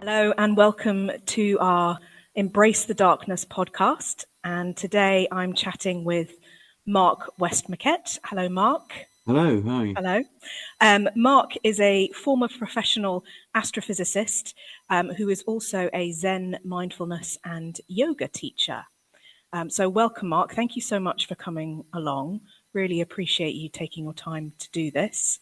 Hello and welcome to our Embrace the Darkness podcast. And today I'm chatting with Mark Westmackett. Hello, Mark. Hello, hi. Hello. Mark is a former professional astrophysicist who is also a Zen, mindfulness and yoga teacher. So welcome, Mark. Thank you so much for coming along. Really appreciate you taking your time to do this.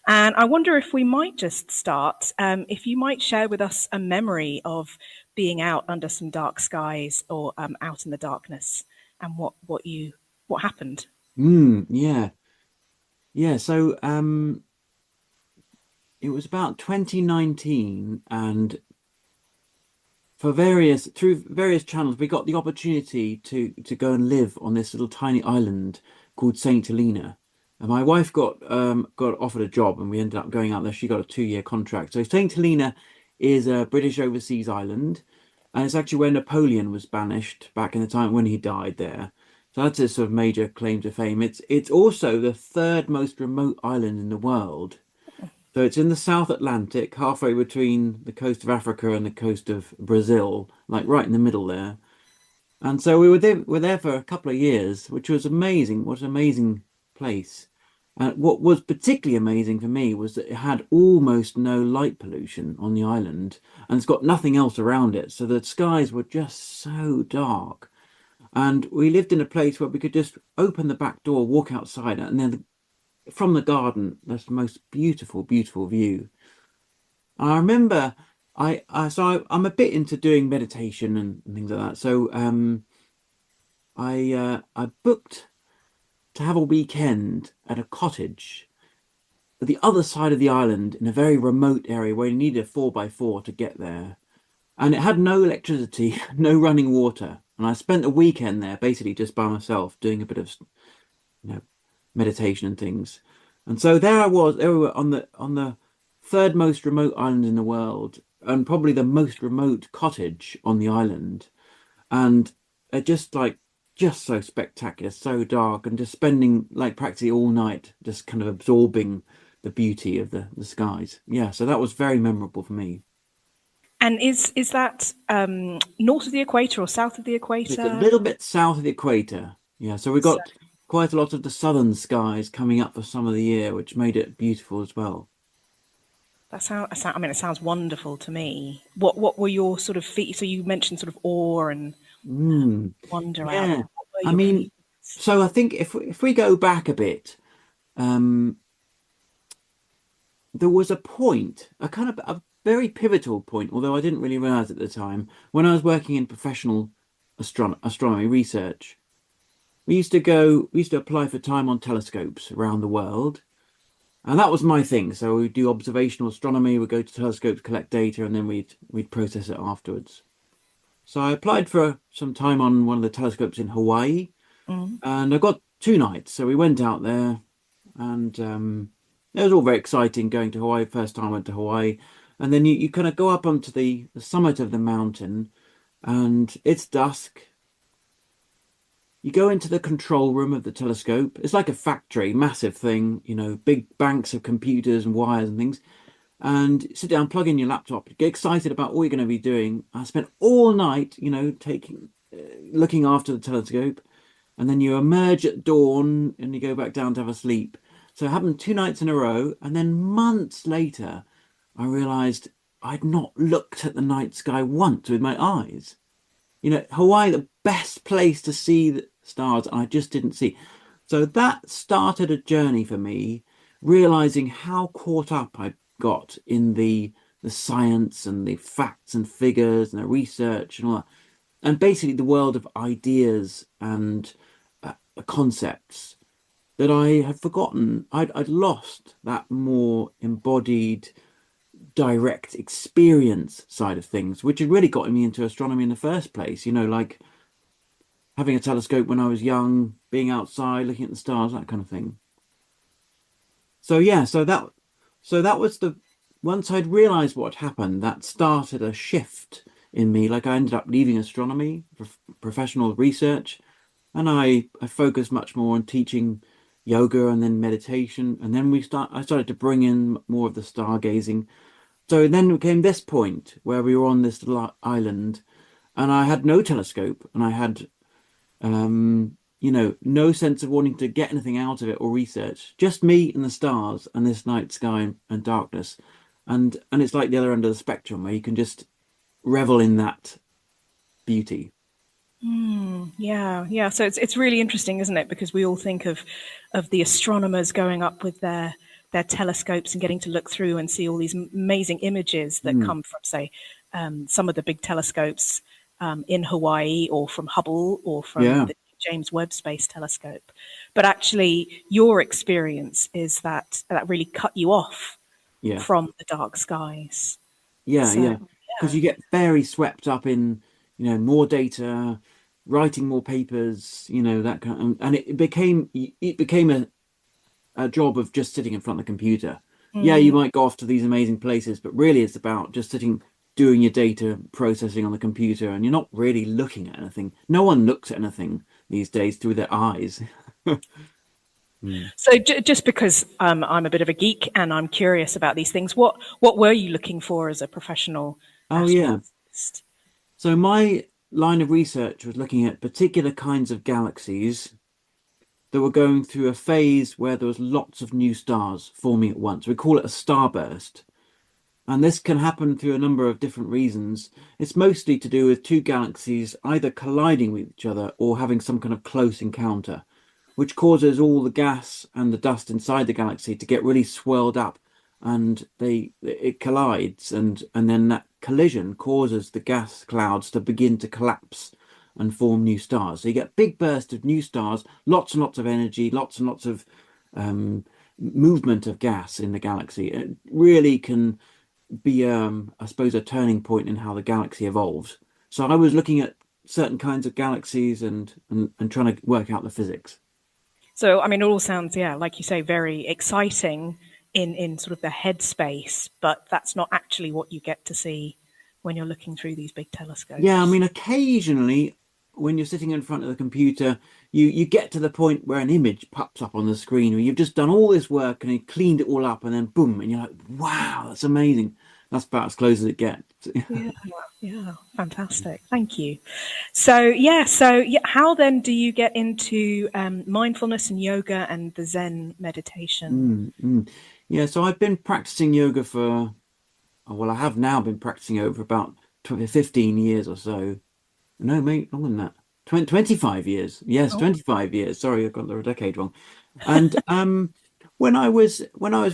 And I wonder if we might just start, if you might share with us a memory of being out under some dark skies or out in the darkness, and what happened. Yeah. Yeah, so it was about 2019, and through various channels we got the opportunity to go and live on this little tiny island called Saint Helena. And my wife got offered a job, and we ended up going out there. She got a 2-year contract. So Saint Helena is a British overseas island, and it's actually where Napoleon was banished back in the time when he died there. So that's a sort of major claim to fame. It's also the third most remote island in the world. So it's in the South Atlantic, halfway between the coast of Africa and the coast of Brazil, like right in the middle there. And so we were there for a couple of years, which was amazing. What an amazing place. And what was particularly amazing for me was that it had almost no light pollution on the island, and it's got nothing else around it. So the skies were just so dark. And we lived in a place where we could just open the back door, walk outside, and then from the garden, that's the most beautiful, beautiful view. I remember I'm a bit into doing meditation and things like that. So I booked to have a weekend at a cottage at the other side of the island in a very remote area where you needed a 4x4 to get there. And it had no electricity, no running water. And I spent a weekend there basically just by myself doing a bit of, you know, meditation and things. And so there we were on the third most remote island in the world, and probably the most remote cottage on the island. And it just so spectacular, so dark, and just spending like practically all night just kind of absorbing the beauty of the skies. Yeah, so that was very memorable for me. And is that north of the equator or south of the It's a equator? little bit south of the equator. Yeah, so we So got quite a lot of the southern skies coming up for some of the year, which made it beautiful as well. I mean, it sounds wonderful to me. What were your sort of feet? So you mentioned sort of awe and Mm, wonder out there. yeah, What were I your mean, feelings? so I think if we go back a bit, um, there was a point, a kind of a very pivotal point, although I didn't really realize at the time, when I was working in professional astronomy research. We used to apply for time on telescopes around the world, and that was my thing. So we do observational astronomy, we go to telescopes, collect data, and then we'd process it afterwards. So I applied for some time on one of the telescopes in Hawaii, Mm. and I got 2 nights. So we went out there, and it was all very exciting going to Hawaii. First time I went to Hawaii, and then you kind of go up onto the summit of the mountain, and it's dusk. You go into the control room of the telescope. It's like a factory, massive thing, big banks of computers and wires and things. And sit down, plug in your laptop, get excited about all you're going to be doing. I spent all night, looking after the telescope, and then you emerge at dawn and you go back down to have a sleep. So it happened 2 nights in a row, and then months later, I realized I'd not looked at the night sky once with my eyes. Hawaii, the best place to see the stars, and I just didn't see. So that started a journey for me, realizing how caught up I got in the science and the facts and figures and the research and all that, and basically the world of ideas and concepts that I had forgotten. I'd lost that more embodied, direct experience side of things, which had really gotten me into astronomy in the first place. Like having a telescope when I was young, being outside, looking at the stars, that kind of thing. So yeah, so that was the once I'd realized what had happened, that started a shift in me. Like I ended up leaving astronomy for professional research, and I focused much more on teaching yoga and then meditation, and then I started to bring in more of the stargazing So then came this point where we were on this little island, and I had no telescope, and I had no sense of wanting to get anything out of it or research. Just me and the stars and this night sky and darkness. And it's like the other end of the spectrum where you can just revel in that beauty. Yeah, yeah. So it's really interesting, isn't it? Because we all think of the astronomers going up with their telescopes and getting to look through and see all these amazing images that Mm, come from, say, some of the big telescopes in Hawaii, or from Hubble, or from yeah, the James Webb Space Telescope. But actually, your experience is that really cut you off yeah, from the dark skies. yeah, So yeah. Because yeah. you get very swept up in, more data, writing more papers, that kind of, and it became a job of just sitting in front of the computer. Yeah, you might go off to these amazing places, but really it's about just sitting, doing your data processing on the computer, and you're not really looking at anything. No one looks at anything these days through their eyes. Mm. So just because I'm a bit of a geek and I'm curious about these things, what were you looking for as a professional Oh, yeah. astrophysicist? So my line of research was looking at particular kinds of galaxies that were going through a phase where there was lots of new stars forming at once. We call it a starburst. And this can happen through a number of different reasons. It's mostly to do with two galaxies either colliding with each other or having some kind of close encounter, which causes all the gas and the dust inside the galaxy to get really swirled up, and it collides, and then that collision causes the gas clouds to begin to collapse and form new stars. So you get a big burst of new stars, lots and lots of energy, lots and lots of um, movement of gas in the galaxy. It really can be, I suppose, a turning point in how the galaxy evolves. So I was looking at certain kinds of galaxies and trying to work out the physics. So I mean, it all sounds, yeah, like you say, very exciting in sort of the headspace, but that's not actually what you get to see when you're looking through these big Yeah, I telescopes. mean, occasionally when you're sitting in front of the computer, you get to the point where an image pops up on the screen where you've just done all this work and you cleaned it all up, and then boom, and you're like, wow, that's amazing. That's about as close as it gets. Yeah, yeah, fantastic. Thank you. So how then do you get into mindfulness and yoga and the Zen meditation? Mm, mm. Yeah, so I've been practicing yoga for, oh, well, I have now been practicing yoga for about 15 years or so. No, mate, longer than that. 25 years. Yes, Oh, 25 years. Sorry, I got the decade wrong. And when I was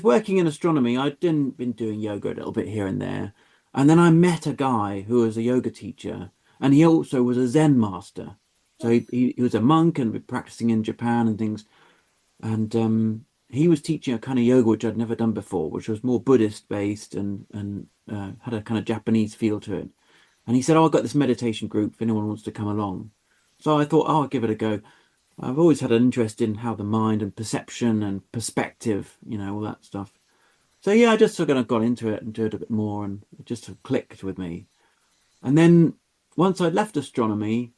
working in astronomy, I'd been doing yoga a little bit here and there. And then I met a guy who was a yoga teacher, and he also was a Zen master. So he was a monk and been practicing in Japan and things. And he was teaching a kind of yoga which I'd never done before, which was more Buddhist based and had a kind of Japanese feel to it. And he said, "Oh, I've got this meditation group if anyone wants to come along." So I thought, oh, I'll give it a go. I've always had an interest in how the mind and perception and perspective, all that stuff. So yeah, I just sort of got into it and did it a bit more, and it just sort of clicked with me. And then once I'd left astronomy,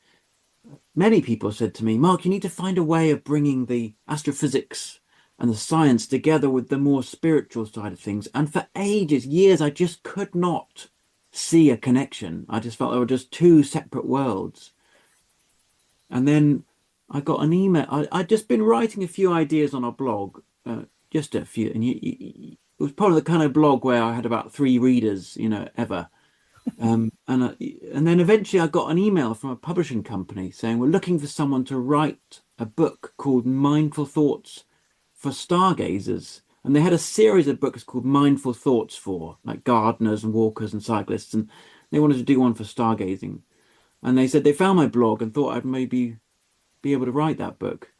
many people said to me, "Mark, you need to find a way of bringing the astrophysics and the science together with the more spiritual side of things." And for ages, years, I just could not see a connection. I just felt they were just two separate worlds. And then I got an email. I'd just been writing a few ideas on a blog, just a few, and it was part of the kind of blog where I had about three readers, ever. And then eventually I got an email from a publishing company saying we're looking for someone to write a book called Mindful Thoughts for Stargazers. And they had a series of books called Mindful Thoughts for like gardeners and walkers and cyclists, and they wanted to do one for stargazing. And they said they found my blog and thought I'd maybe be able to write that book.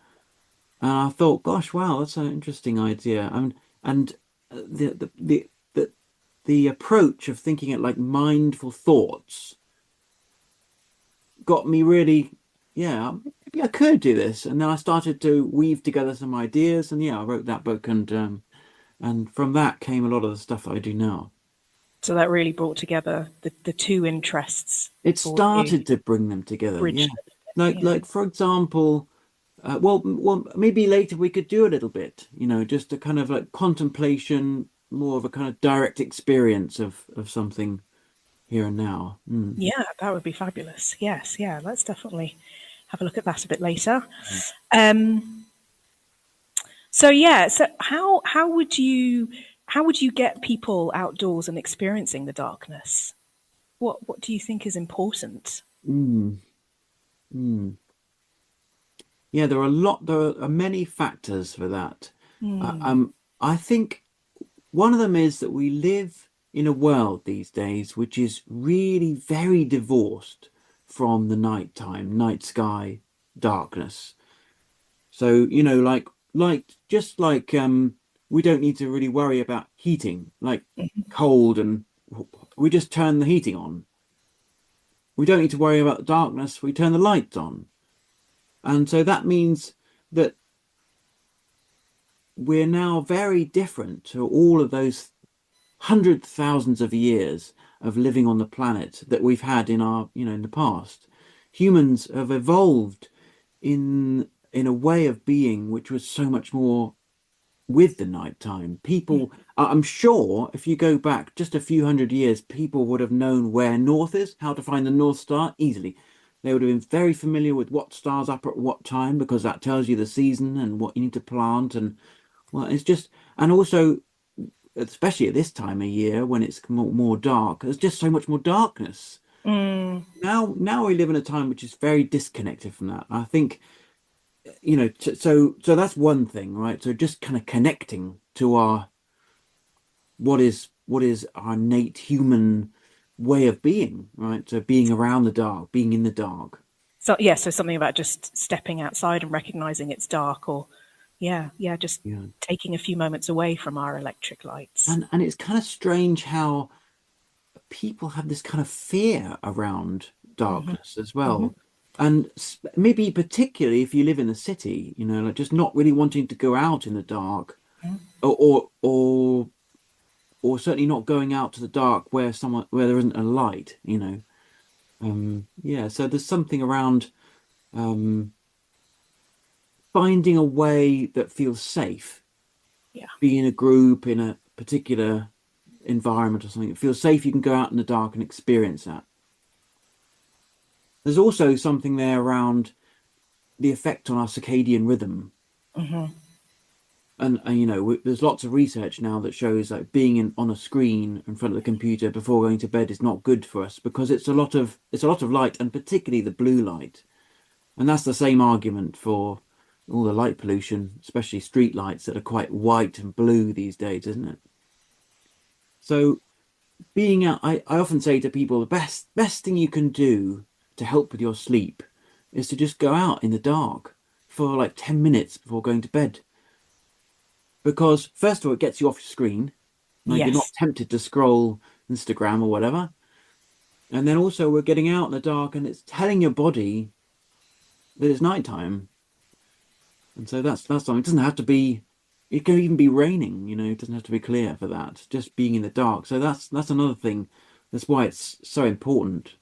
And I thought, gosh, wow, that's an interesting idea. And the approach of thinking it like mindful thoughts got me really, yeah, maybe I could do this. And then I started to weave together some ideas, and yeah, I wrote that book, and from that came a lot of the stuff that I do now. so that really brought together the two interests It for you, started to bring them together, yeah. bridged them a bit. Like for example, well, maybe later we could do a little bit, just a kind of like contemplation more of a kind of direct experience of something here and now. Yeah, that would be fabulous. Yes, yeah, let's definitely have a look at that a bit later. Mm. So yeah, so how would you get people outdoors and experiencing the darkness? What do you think is important? Mm. Mm. Yeah, there are many factors for that. I think one of them is that we live in a world these days which is really very divorced from the nighttime, night sky, darkness. So, we don't need to really worry about heating, like cold, and we just turn the heating on. We don't need to worry about the darkness, we turn the lights on. And so that means that we're now very different to all of those hundreds of thousands of years of living on the planet that we've had in the past. Humans have evolved in a way of being which was so much more with the nighttime. People, I'm sure if you go back just a few hundred years, people would have known where north is, how to find the North Star easily. They would have been very familiar with what star's up at what time because that tells you the season and what you need to plant. And well, it's just, and also, especially at this time of year when it's more dark, there's just so much more darkness. Now we live in a time which is very disconnected from that. I think, so that's one thing, right? So just kind of connecting to our what is our innate human way of being, right? So being around the dark, being in the dark. So yeah, so something about just stepping outside and recognizing it's dark, or yeah, just Yeah. taking a few moments away from our electric lights. And it's kind of strange how people have this kind of fear around darkness as well. And maybe particularly if you live in the city, like just not really wanting to go out in the dark, or or certainly not going out to the dark where there isn't a light. Yeah, so there's something around um finding a way that feels safe, Yeah. be in a group in a particular environment or something. It feels safe, you can go out in the dark and experience that. There's also something there around the effect on our circadian rhythm. And there's lots of research now that shows like being on a screen in front of the computer before going to bed is not good for us because it's a lot of light, and particularly the blue light. And that's the same argument for all the light pollution, especially street lights that are quite white and blue these days, isn't it? So being out, I often say to people, the best thing you can do to help with your sleep is to just go out in the dark for like 10 minutes before going to bed. Because first of all, it gets you off your screen, like you're not Yes. tempted to scroll Instagram or whatever. And then also we're getting out in the dark and it's telling your body that it's nighttime. And so that's something. It doesn't have to be, it can even be raining, it doesn't have to be clear for that. Just being in the dark. So that's another thing. That's why it's so important.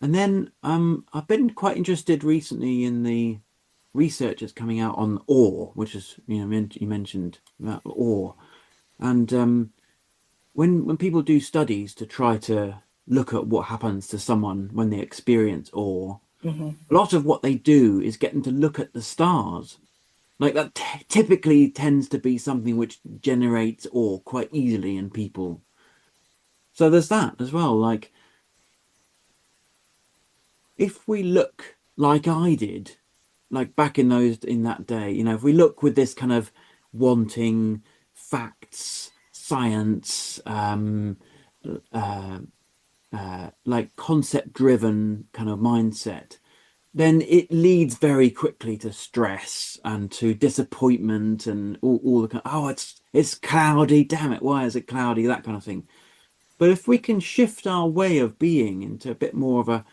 And then I've been quite interested recently in the research that's coming out on awe, which is, you mentioned about awe. And when people do studies to try to look at what happens to someone when they experience awe, a lot of what they do is get them to look at the stars. Like that typically tends to be something which generates awe quite easily in people. So there's that as well. Like if we look like I did, like back in that day, if we look with this kind of wanting facts, science, uh, like concept driven kind of mindset, then it leads very quickly to stress and to disappointment and all the kind oh, it's cloudy, damn it, why is it cloudy? That kind of thing. But if we can shift our way of being into a bit more of a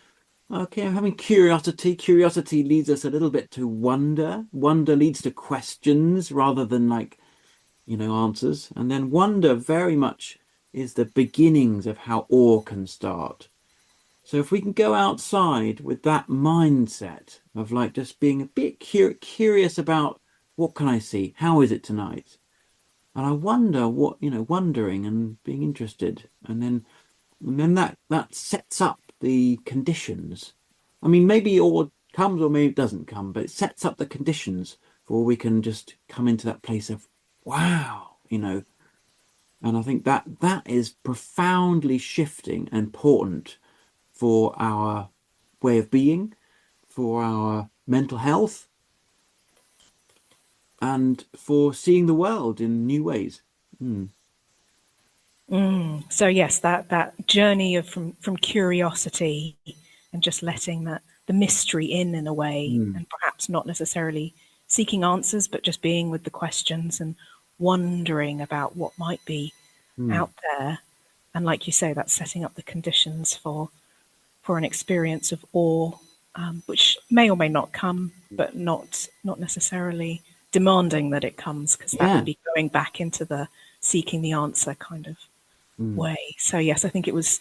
okay, I'm having curiosity. Curiosity leads us a little bit to wonder. Wonder leads to questions rather than like, answers. And then wonder very much is the beginnings of how awe can start. So if we can go outside with that mindset of like just being a bit curious about what can I see? How is it tonight? And I wonder what, wondering and being interested. And then that sets up the conditions. I mean, maybe it all comes or maybe it doesn't come, but it sets up the conditions for we can just come into that place of wow. And I think that is profoundly shifting and important for our way of being, for our mental health, and for seeing the world in new ways. Mm, So yes, that journey of from curiosity and just letting that the mystery in a way, mm, and perhaps not necessarily seeking answers, but just being with the questions and wondering about what might be mm, out there. And like you say, that's setting up the conditions for an experience of awe, which may or may not come, but not necessarily demanding that it comes, because that would yeah. be going back into the seeking the answer kind of Mm. way. So yes, I think it was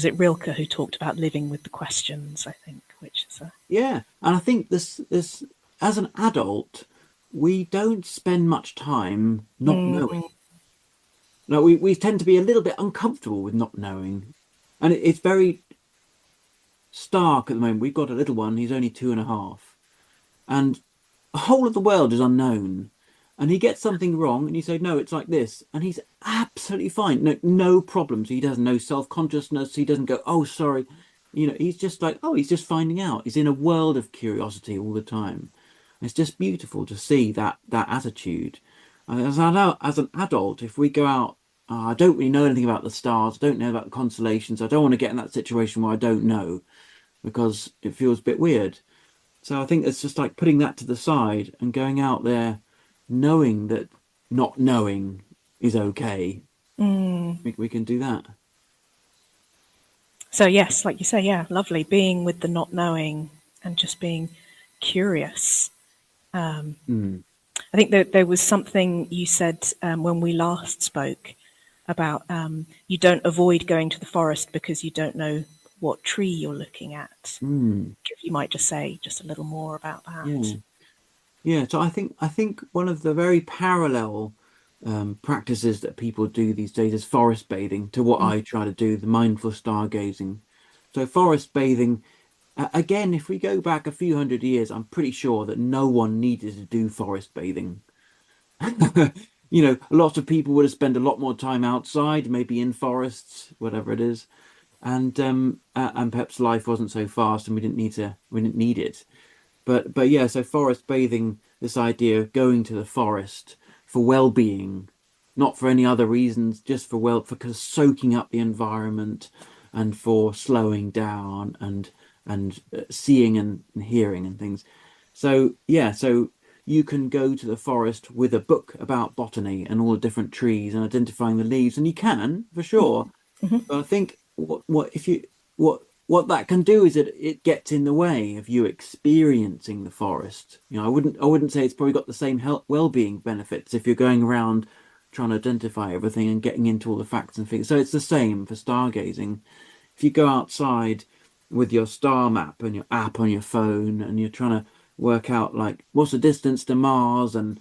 it Rilke who talked about living with the questions, I think, which is a Yeah, and I think this as an adult, we don't spend much time not knowing. mm, No, we tend to be a little bit uncomfortable with not knowing, and it's very stark at the moment. We've got a little one; he's only 2.5, and the whole of the world is unknown. And he gets something wrong, and you say, "No, it's like this," and he's absolutely fine. No problems. He has no self-consciousness. He doesn't go, "Oh, sorry." He's just like, "Oh, he's just finding out." He's in a world of curiosity all the time. It's just beautiful to see that attitude. And as an adult, if we go out, I don't really know anything about the stars. I don't know about the constellations. I don't want to get in that situation where I don't know because it feels a bit weird. So I think it's just like putting that to the side and going out there, knowing that not knowing is okay. We can do that. so yes, like you say, yeah, lovely being with the not knowing and just being curious. Mm, I think that there was something you said when we last spoke about you don't avoid going to the forest because you don't know what tree you're looking at. mm, If you might just say just a little more about yeah. that. Yeah. So I think one of the very parallel practices that people do these days is forest bathing to what Mm, I try to do, the mindful stargazing. So forest bathing, again, if we go back a few hundred years, I'm pretty sure that no one needed to do forest bathing. Lots of people would have spent a lot more time outside, maybe in forests, whatever it is, and perhaps life wasn't so fast, and we didn't need it. But yeah, so forest bathing, this idea of going to the forest for well-being, not for any other reasons, just for soaking up the environment and for slowing down and seeing and hearing and things. So yeah, so you can go to the forest with a book about botany and all the different trees and identifying the leaves, and you can for sure. mhm. But I think what that can do is it gets in the way of you experiencing the forest. I wouldn't say it's probably got the same health well-being benefits if you're going around trying to identify everything and getting into all the facts and figures. So it's the same for stargazing. If you go outside with your star map and your app on your phone and you're trying to work out like what's the distance to Mars and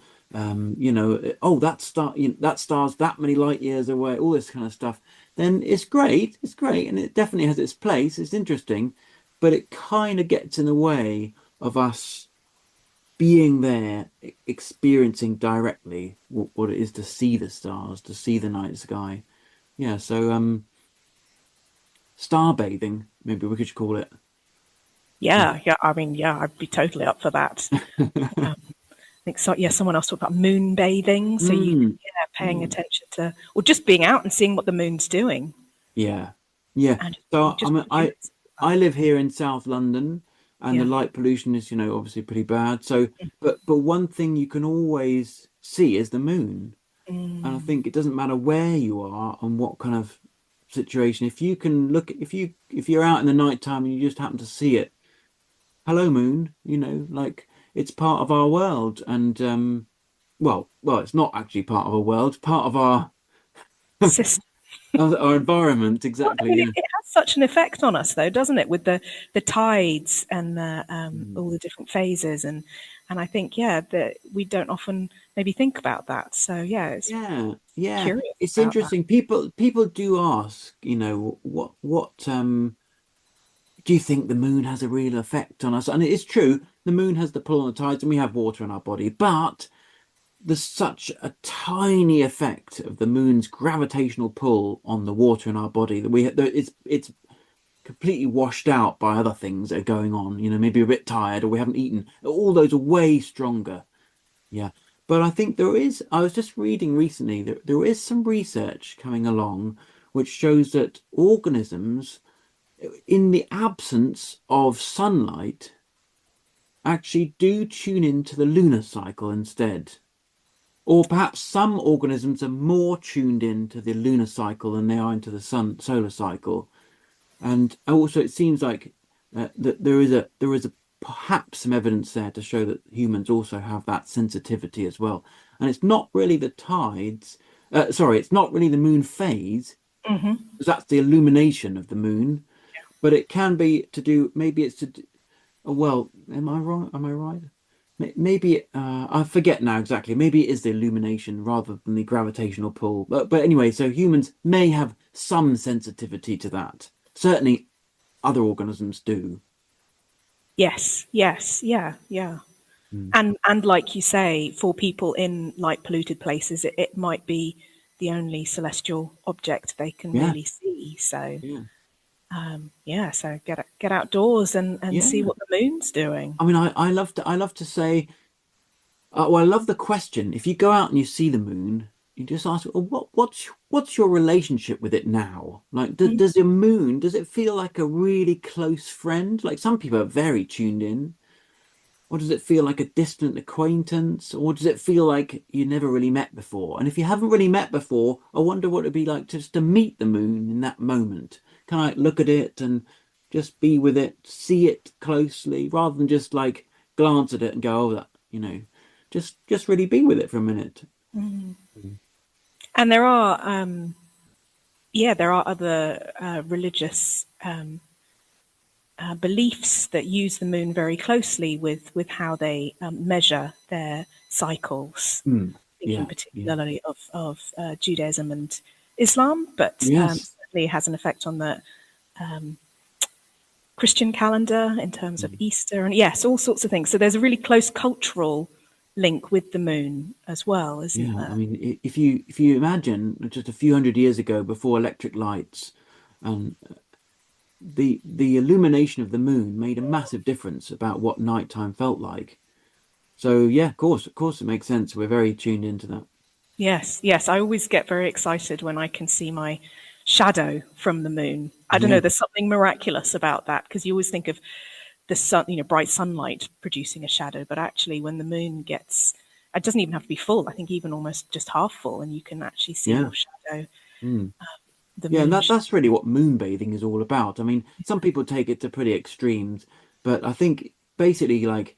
oh that star's that many light years away, all this kind of stuff, then it's great, and it definitely has its place. It's interesting, but it kind of gets in the way of us being there, experiencing directly what it is to see the stars, to see the night sky. Yeah, so star bathing, maybe we could call it. Yeah, yeah. I mean, yeah, I'd be totally up for that. I think so. Yeah, someone else talked about moon bathing. So you, Mm, yeah, paying mm, attention to, or just being out and seeing what the moon's doing, yeah, yeah. and So I just mean, being I curious about I that. live here in South London, and the Yeah. light pollution is, obviously pretty bad. So, but one thing you can always see is the moon. And I think it doesn't matter where you are and what kind of situation. If you can look, if you're out in the nighttime and you just happen to see it, hello moon, like it's part of our world. And well, it's not actually part of a world, it's part of our System. our environment. Well, I Exactly. mean, Yeah. such an effect on us, though, doesn't it? With the tides and the Mm. all the different phases, and I think that we don't often maybe think about that. So yeah, it's Yeah, yeah. curious It's about that. interesting. People do ask, what do you think the moon has a real effect on us? And it is true, the moon has the pull on the tides, and we have water in our body, but there's such a tiny effect of the moon's gravitational pull on the water in our body that it's completely washed out by other things that are going on. Maybe a bit tired or we haven't eaten. All those are way stronger. Yeah. But I think I was just reading recently that there is some research coming along which shows that organisms, in the absence of sunlight, actually do tune into the lunar cycle instead. Or perhaps some organisms are more tuned in to the lunar cycle than they are into the solar cycle. And also, it seems like that there is a perhaps some evidence there to show that humans also have that sensitivity as well. And it's not really the tides. Sorry, it's not really the moon phase, Hmm. because that's the illumination of the moon. But it can be to do. Maybe it's to do. Oh, well, am I wrong? Am I right? Maybe I forget now exactly. Maybe it is the illumination rather than the gravitational pull. But anyway, so humans may have some sensitivity to that. Certainly, other organisms do. Yes, yes, yeah, yeah. Mm. And like you say, for people in light polluted places, it might be the only celestial object they can Yeah, really see. So yeah, yeah, so get outdoors and see yeah. what the moon's doing. I mean, I love to say, well, I love the question. If you go out and you see the moon, you just ask, well, what's your relationship with it now? Like, does the moon, does it feel like a really close friend? Like some people are very tuned in. Or does it feel like a distant acquaintance? Or does it feel like you never really met before? And if you haven't really met before, I wonder what it'd be like just to meet the moon in that moment. Can I look at it and just be with it, see it closely, rather than just like glance at it and go, oh, just really be with it for a minute. Mm. And there are there are other religious beliefs that use the moon very closely with how they measure their cycles. Mm. Thinking Yeah, yeah. particularly of Judaism and Islam, but Yes. certainly has an effect on the Christian calendar in terms of Mm. Easter, and yes, all sorts of things. So there's a really close cultural link with the moon as well, isn't Yeah, I there? mean, if you imagine just a few hundred years ago, before electric lights, and the illumination of the moon made a massive difference about what nighttime felt like. So yeah, of course, it makes sense. We're very tuned into that. Yes, yes. I always get very excited when I can see my shadow from the moon. I don't know, Yeah, there's something miraculous about that because you always think of the sun, bright sunlight producing a shadow, but actually when the moon gets, it doesn't even have to be full. I think even almost just half full, and you can actually see yeah, your shadow, mm. the Yeah, and moon. that's really what moonbathing is all about. I mean, some people take it to pretty extremes, but I think basically like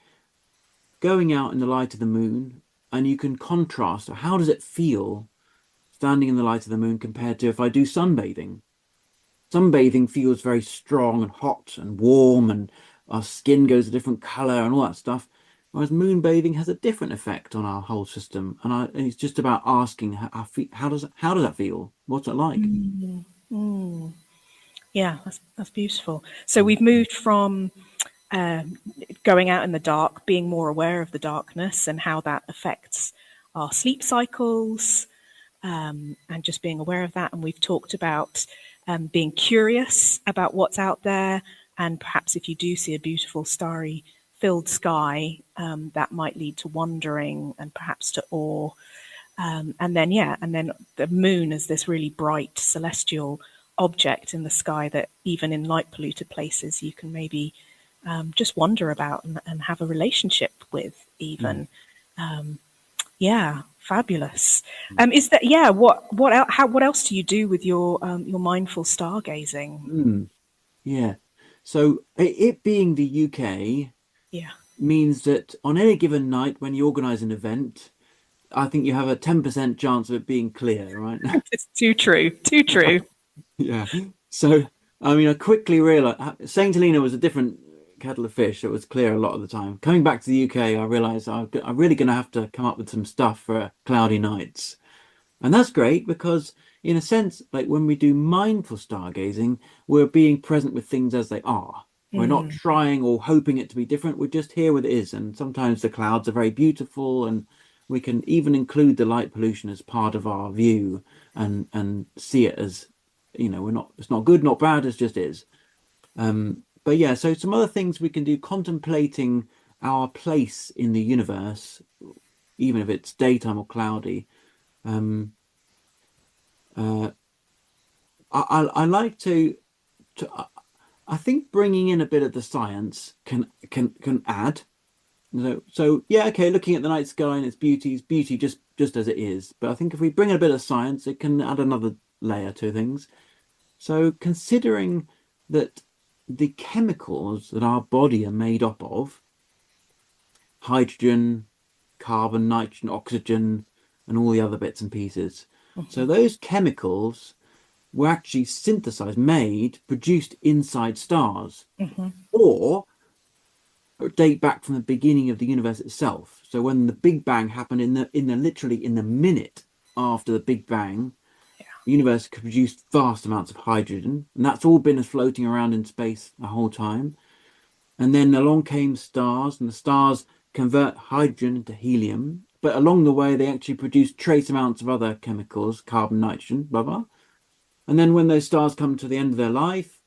going out in the light of the moon, and you can contrast how does it feel standing in the light of the moon compared to if I do sunbathing. Sunbathing feels very strong and hot and warm, and our skin goes a different color and all that stuff. Whereas moonbathing has a different effect on our whole system, and it's just about asking how does that feel? What's it like? Mm. Yeah, that's beautiful. So we've moved from going out in the dark, being more aware of the darkness and how that affects our sleep cycles, and just being aware of that. And we've talked about being curious about what's out there, and perhaps if you do see a beautiful starry filled sky, that might lead to wondering and perhaps to awe. And then the moon is this really bright celestial object in the sky that even in light polluted places you can maybe just wonder about and have a relationship with Mm, even. Yeah, fabulous. Is that yeah? What else do you do with your mindful stargazing? mm, yeah. So it being the UK Yeah, means that on any given night when you organize an event, I think you have a 10% chance of it being clear, right? it's too true, too true. Yeah. So I mean, I quickly realized St. Helena was a different kettle of fish. It was clear a lot of the time. Coming back to the UK, I realized I'm really going to have to come up with some stuff for cloudy nights. And that's great because, in a sense, like when we do mindful stargazing, we're being present with things as they are. We're not Mm, trying or hoping it to be different. We're just here with it is. And sometimes the clouds are very beautiful, and we can even include the light pollution as part of our view and see it as, we're not. It's not good, not bad. It just is. But yeah, so some other things we can do contemplating our place in the universe, even if it's daytime or cloudy. Um, uh, I like to I think bringing in a bit of the science can add. So yeah, okay, looking at the night sky and its beauty is beauty just as it is. But I think if we bring in a bit of science, it can add another layer to things. So considering that the chemicals that our body are made up of, hydrogen, carbon, nitrogen, oxygen, and all the other bits and pieces. So those chemicals were actually synthesized, made, produced inside stars, mhm, or date back from the beginning of the universe itself. So when the Big Bang happened in the literally in the minute after the Big Bang, yeah. the universe could produce vast amounts of hydrogen, and that's all been floating around in space the whole time. And then along came stars, and the stars convert hydrogen into helium. But along the way, they actually produce trace amounts of other chemicals, carbon, nitrogen, blah, blah. And then when those stars come to the end of their life,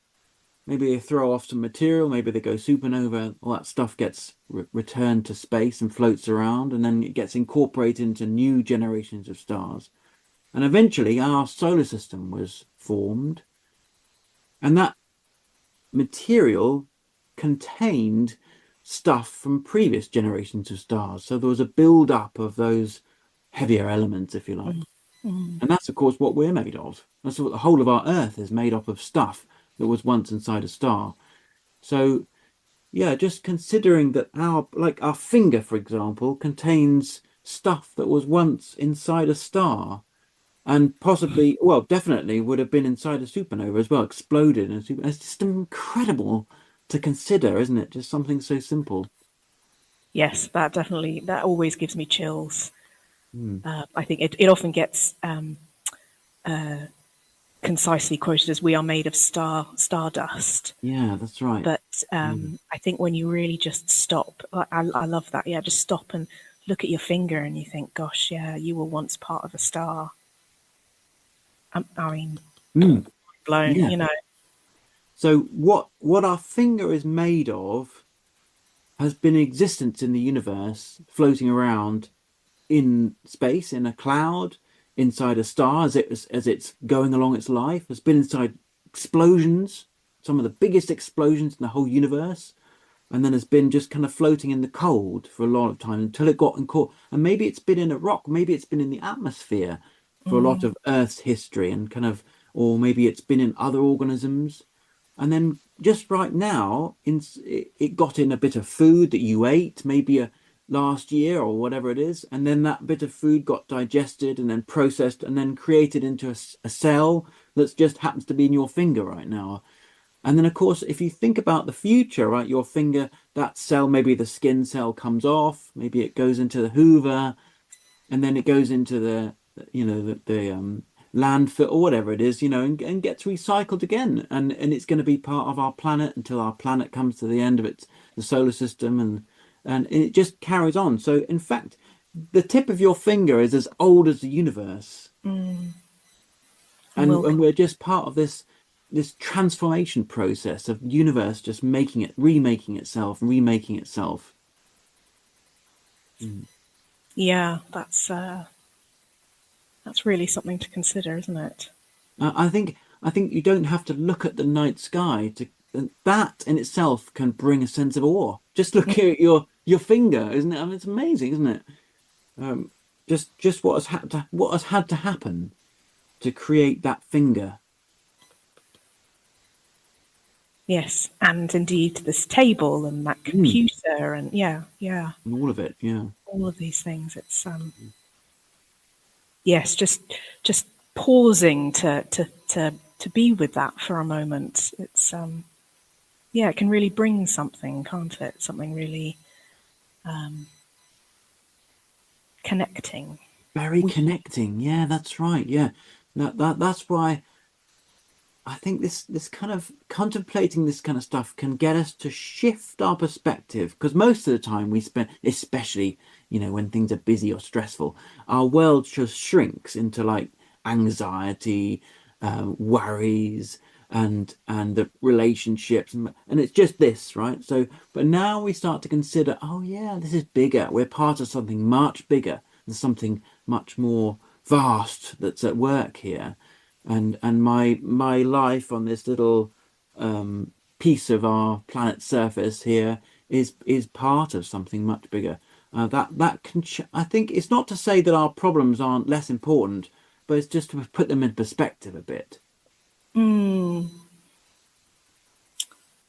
maybe they throw off some material, maybe they go supernova, all that stuff gets returned to space and floats around, and then it gets incorporated into new generations of stars. And eventually, our solar system was formed, and that material contained stuff from previous generations of stars. So there was a build up of those heavier elements, if you like. Mm, mm. And that's, of course, what we're made of. That's what the whole of our Earth is made up of stuff that was once inside a star. So, yeah, just considering that our finger, for example, contains stuff that was once inside a star and possibly, well, definitely would have been inside a supernova as well, exploded. It's just incredible to consider, isn't it? Just something so simple. Yes, that always gives me chills. Hmm. I think it often gets concisely quoted as "we are made of stardust." Yeah, that's right. But Yeah. I think when you really just stop, I love that. Yeah, just stop and look at your finger, and you think, "Gosh, yeah, you were once part of a star." I mean, Hmm. blown. Yeah. So what our finger is made of has been in existence in the universe, floating around in space, in a cloud, inside a star as it's going along its life, has been inside explosions, some of the biggest explosions in the whole universe, and then has been just kind of floating in the cold for a lot of time until it got caught. And maybe it's been in a rock, maybe it's been in the atmosphere for a lot Mm, of Earth's history, and kind of, or maybe it's been in other organisms. And then just right now, it got in a bit of food that you ate, maybe last year or whatever it is, and then that bit of food got digested and then processed and then created into a cell that just happens to be in your finger right now. And then, of course, if you think about the future, right, your finger, that cell, maybe the skin cell comes off, maybe it goes into the Hoover, and then it goes into the landfill or whatever it is, and gets recycled again, and it's going to be part of our planet until our planet comes to the end of its the solar system, and it just carries on. So, in fact, the tip of your finger is as old as the universe, mm. And and we're just part of this transformation process of the universe just remaking itself, remaking itself. Mm. yeah, that's really something to consider, isn't it? I think you don't have to look at the night sky to that in itself can bring a sense of awe. Just looking at your finger, isn't it? I mean, it's amazing, isn't it? Um, just what has had to happen to create that finger. Yes, and indeed this table and that Mm, computer and yeah, yeah, and all of it, yeah. all of these things. It's yes, just pausing to be with that for a moment. It's yeah, it can really bring something, can't it? Something really connecting. Very We, connecting. Yeah, that's right. Yeah. That's why I think this kind of contemplating this kind of stuff can get us to shift our perspective, because most of the time we spend, especially, when things are busy or stressful, our world just shrinks into like anxiety, worries, and the relationships, and it's just this, right? So, but now we start to consider, oh yeah, this is bigger. We're part of something much bigger. There's something much more vast that's at work here, and my life on this little piece of our planet's surface here is part of something much bigger. That can I think it's not to say that our problems aren't less important, but it's just to put them in perspective a bit.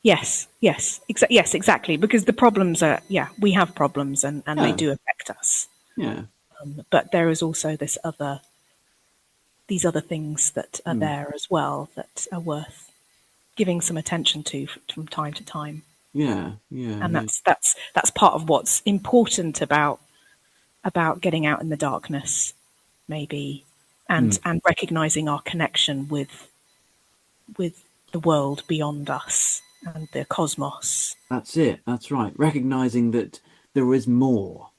yes, yes, exactly. Because the problems are, yeah, we have problems, and they Yeah, do affect us. yeah. But there is also these other things that are Mm. there as well that are worth giving some attention to from time to time. Yeah, yeah, And yeah. that's part of what's important about getting out in the darkness, maybe, Mm. and recognizing our connection with the world beyond us and the cosmos. That's it. That's right. Recognizing that there is more.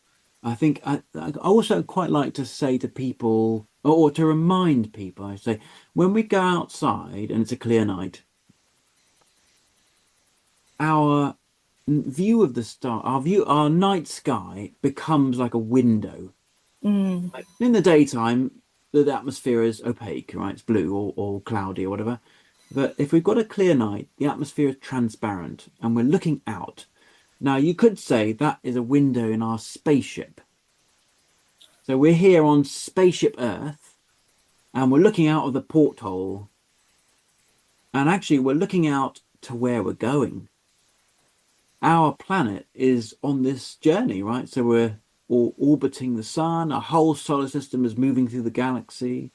I think I also quite like to say to people, or to remind people, I say, when we go outside and it's a clear night, our view of the star, our night sky becomes like a window. Like, in the daytime, the atmosphere is opaque, right? It's blue or cloudy or whatever. But if we've got a clear night, the atmosphere is transparent and we're looking out. Now, you could say that is a window in our spaceship. So we're here on spaceship Earth and we're looking out of the porthole. And actually, we're looking out to where we're going. Our planet is on this journey, right? So we're all orbiting the sun, our whole solar system is moving through the galaxy,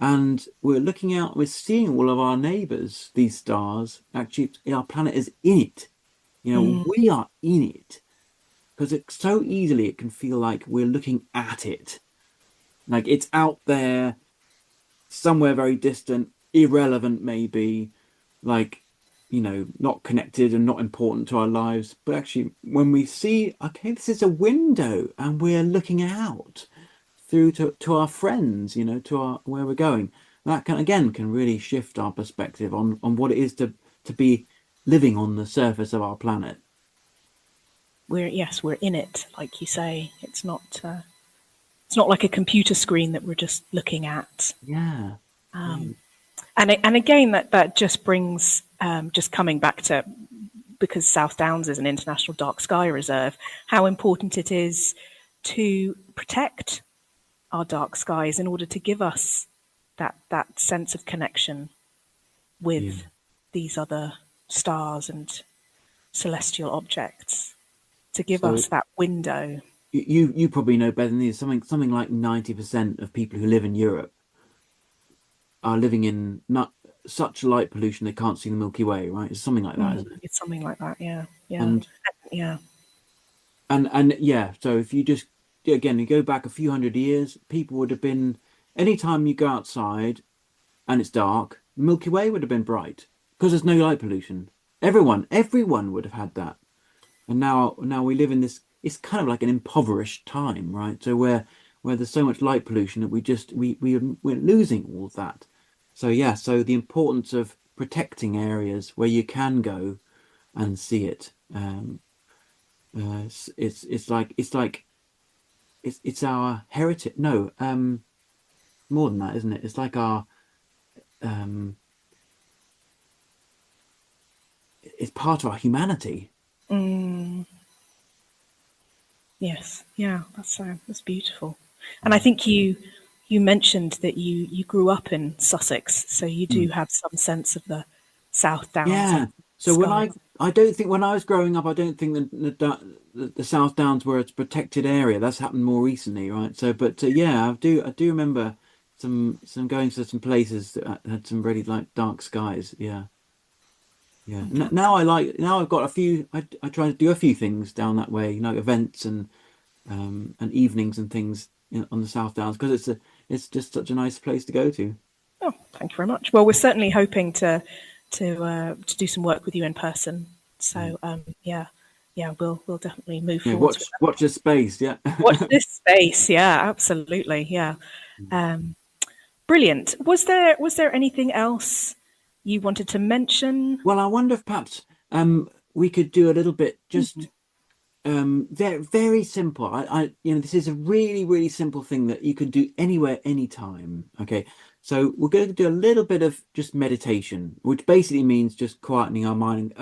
and we're looking out, we're seeing all of our neighbors, these stars. Actually, our planet is in it. We are in it because it's so easily it can feel like we're looking at it, like it's out there somewhere very distant, irrelevant, maybe, like, not connected and not important to our lives. But actually, when we see, okay, this is a window and we're looking out through to our friends, to our where we're going, that can again can really shift our perspective on what it is to be living on the surface of our planet. We're in it, like you say. It's not like a computer screen that we're just looking at. Yeah. Yeah. And again, that just brings, just coming back to, because South Downs is an international dark sky reserve, how important it is to protect our dark skies in order to give us that sense of connection Yeah. with these other stars and celestial objects, to give So us that window. you probably know better than this. Something like 90% of people who live in Europe are living in not such light pollution they can't see the Milky Way, right? It's something like that, isn't it? It's something like that, yeah, yeah, And yeah. and yeah, so if you just again you go back a few hundred years, people would have been anytime you go outside and it's dark, the Milky Way would have been bright because there's no light pollution. Everyone would have had that. And now we live in this, it's kind of like an impoverished time, right? So where there's so much light pollution that we're losing all of that. So yeah, so the importance of protecting areas where you can go and see it. It's our heritage. No, more than that, isn't it? It's like our um it's part of our humanity. Yes, yeah, that's beautiful. And I think you mentioned that you grew up in Sussex, so you do Mm. have some sense of the South Downs Yeah. and So skies. I don't think when I was growing up, I don't think the South Downs were a protected area. That's happened more recently, right? So, but yeah, I do remember some going to some places that had some really like dark skies. Yeah. Yeah. Now now I've got a few. I try to do a few things down that way, events and evenings and things on the South Downs because it's just such a nice place to go to. Oh, thank you very much. Well, we're certainly hoping to do some work with you in person. Mm. So yeah, yeah, we'll definitely move Yeah, forwards with that. watch this space. Yeah. Watch this space. Yeah, absolutely. Yeah, brilliant. Was there anything else you wanted to mention? Well, I wonder if perhaps we could do a little bit just very simple. This is a really simple thing that you can do anywhere, anytime. Okay, so we're going to do a little bit of just meditation, which basically means just quietening our mind,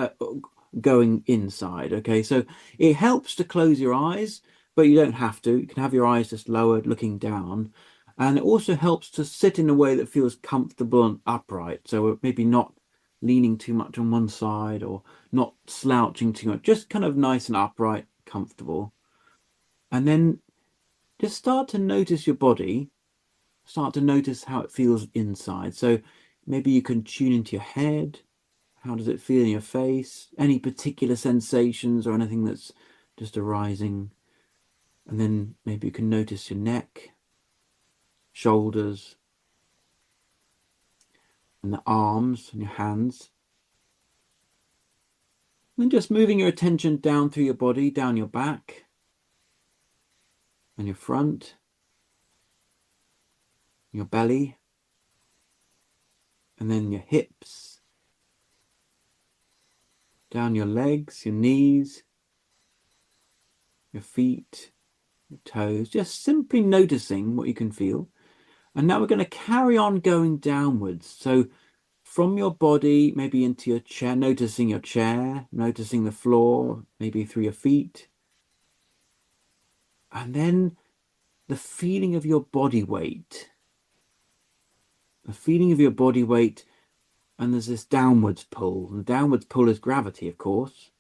going inside. Okay, so it helps to close your eyes, but you don't have to. You can have your eyes just lowered, looking down, and it also helps to sit in a way that feels comfortable and upright. So we're maybe not leaning too much on one side or not slouching too much, just kind of nice and upright, comfortable. And then just start to notice your body, start to notice how it feels inside. So maybe you can tune into your head. How does it feel in your face? Any particular sensations or anything that's just arising? And then maybe you can notice your neck, shoulders, and the arms and your hands. And just moving your attention down through your body, down your back and your front, your belly, and then your hips, down your legs, your knees, your feet, your toes, just simply noticing what you can feel. And now we're going to carry on going downwards. So from your body, maybe into your chair, noticing your chair, noticing the floor, maybe through your feet. And then the feeling of your body weight. The feeling of your body weight, and there's this downwards pull. And the downwards pull is gravity, of course.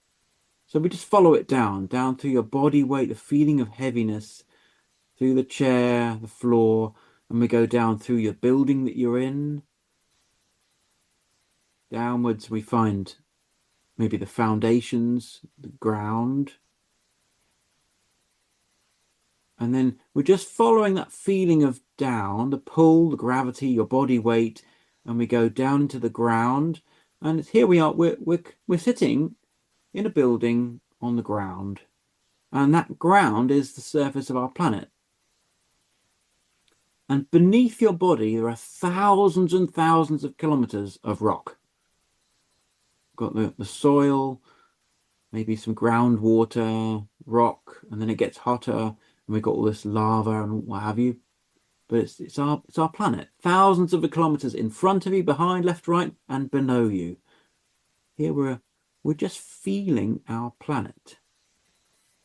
So we just follow it down through your body weight, the feeling of heaviness, through the chair, the floor, and we go down through your building that you're in. Downwards, we find maybe the foundations, the ground. And then we're just following that feeling of down, the pull, the gravity, your body weight, and we go down into the ground. And here we are, we're sitting in a building on the ground. And that ground is the surface of our planet. And beneath your body, there are thousands and thousands of kilometers of rock. Got the soil, maybe some groundwater, rock, and then it gets hotter, and we've got all this lava and what have you. But it's our planet. Thousands of kilometers in front of you, behind, left, right, and below you. Here we're just feeling our planet.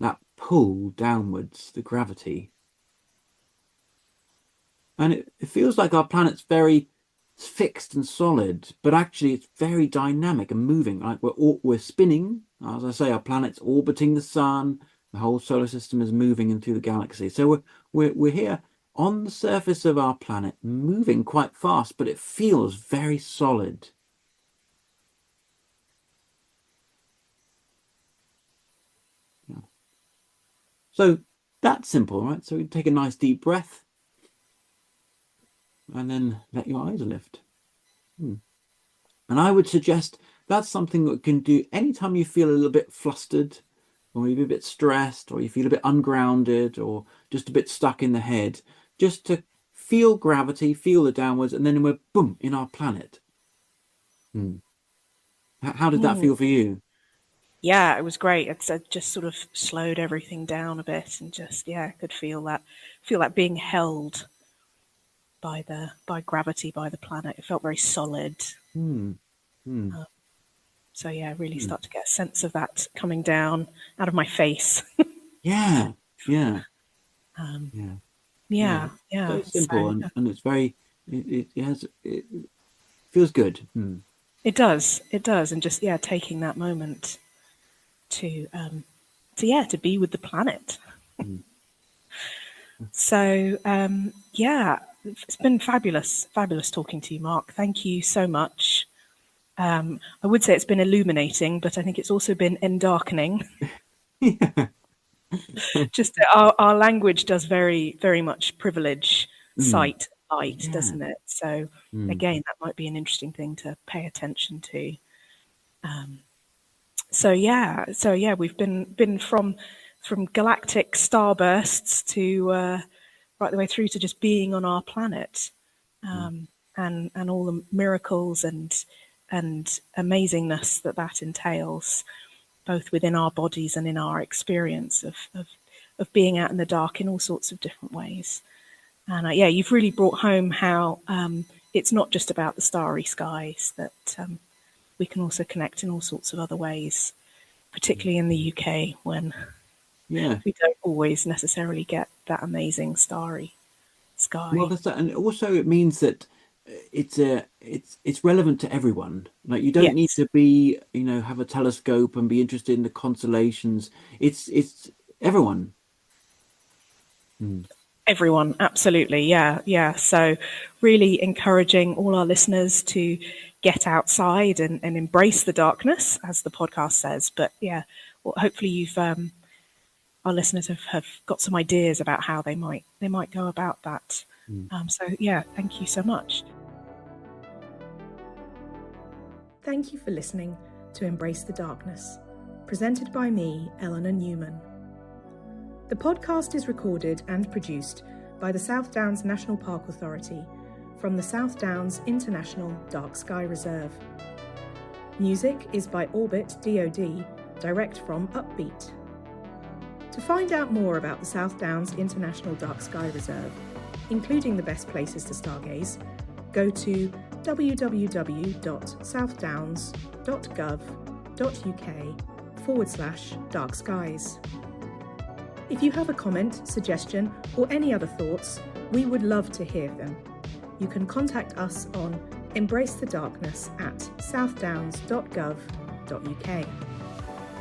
That pull downwards, the gravity. And it feels like our planet's very fixed and solid, but actually it's very dynamic and moving. Like we're spinning, as I say, our planet's orbiting the sun. The whole solar system is moving into the galaxy. So we're here on the surface of our planet, moving quite fast, but it feels very solid. Yeah. So that's simple, right? So we take a nice deep breath and then let your eyes lift. Hmm. And I would suggest that's something that you can do anytime you feel a little bit flustered, or maybe a bit stressed, or you feel a bit ungrounded, or just a bit stuck in the head, just to feel gravity, feel the downwards, and then we're boom in our planet. Hmm. How did that Mm. feel for you? Yeah, it was great. It's just sort of slowed everything down a bit, and just yeah, I could feel that being held by gravity, by the planet. It felt very solid. Hmm. Hmm. So yeah, really Hmm. start to get a sense of that coming down out of my face. Yeah. Yeah. um, Yeah. Yeah. yeah, yeah. So So simple and it's very it feels good. Hmm. it does, and just yeah, taking that moment to to be with the planet. Hmm. So yeah. It's been fabulous talking to you, Mark. Thank you so much. I would say it's been illuminating, but I think it's also been endarkening. Yeah. Just our language does very much privilege Mm. sight, light, Yeah. doesn't it? So Mm. again, that might be an interesting thing to pay attention to. So yeah, we've been from galactic starbursts to right the way through to just being on our planet, Mm. and all the miracles and amazingness that entails, both within our bodies and in our experience of being out in the dark in all sorts of different ways. And yeah, you've really brought home how it's not just about the starry skies, that we can also connect in all sorts of other ways, particularly in the UK when Yeah. we don't always necessarily get that amazing starry Well, sky. that's that, and also it means that it's relevant to everyone. Like you don't need Yes, to be, have a telescope and be interested in the constellations. It's everyone. Mm. everyone, absolutely. Yeah, yeah. So, really encouraging all our listeners to get outside and embrace the darkness, as the podcast says. But yeah, well, hopefully our listeners have got some ideas about how they might go about that. Mm. So yeah, thank you so much. Thank you for listening to Embrace the Darkness, presented by me, Elinor Newman. The podcast is recorded and produced by the South Downs National Park Authority from the South Downs International Dark Sky Reserve. Music is by Orbit DoD, direct from Upbeat. To find out more about the South Downs International Dark Sky Reserve, including the best places to stargaze, go to www.southdowns.gov.uk/dark skies. If you have a comment, suggestion, or any other thoughts, we would love to hear them. You can contact us on embracethedarkness@southdowns.gov.uk.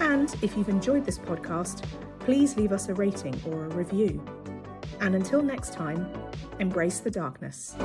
And if you've enjoyed this podcast, please leave us a rating or a review. And until next time, embrace the darkness.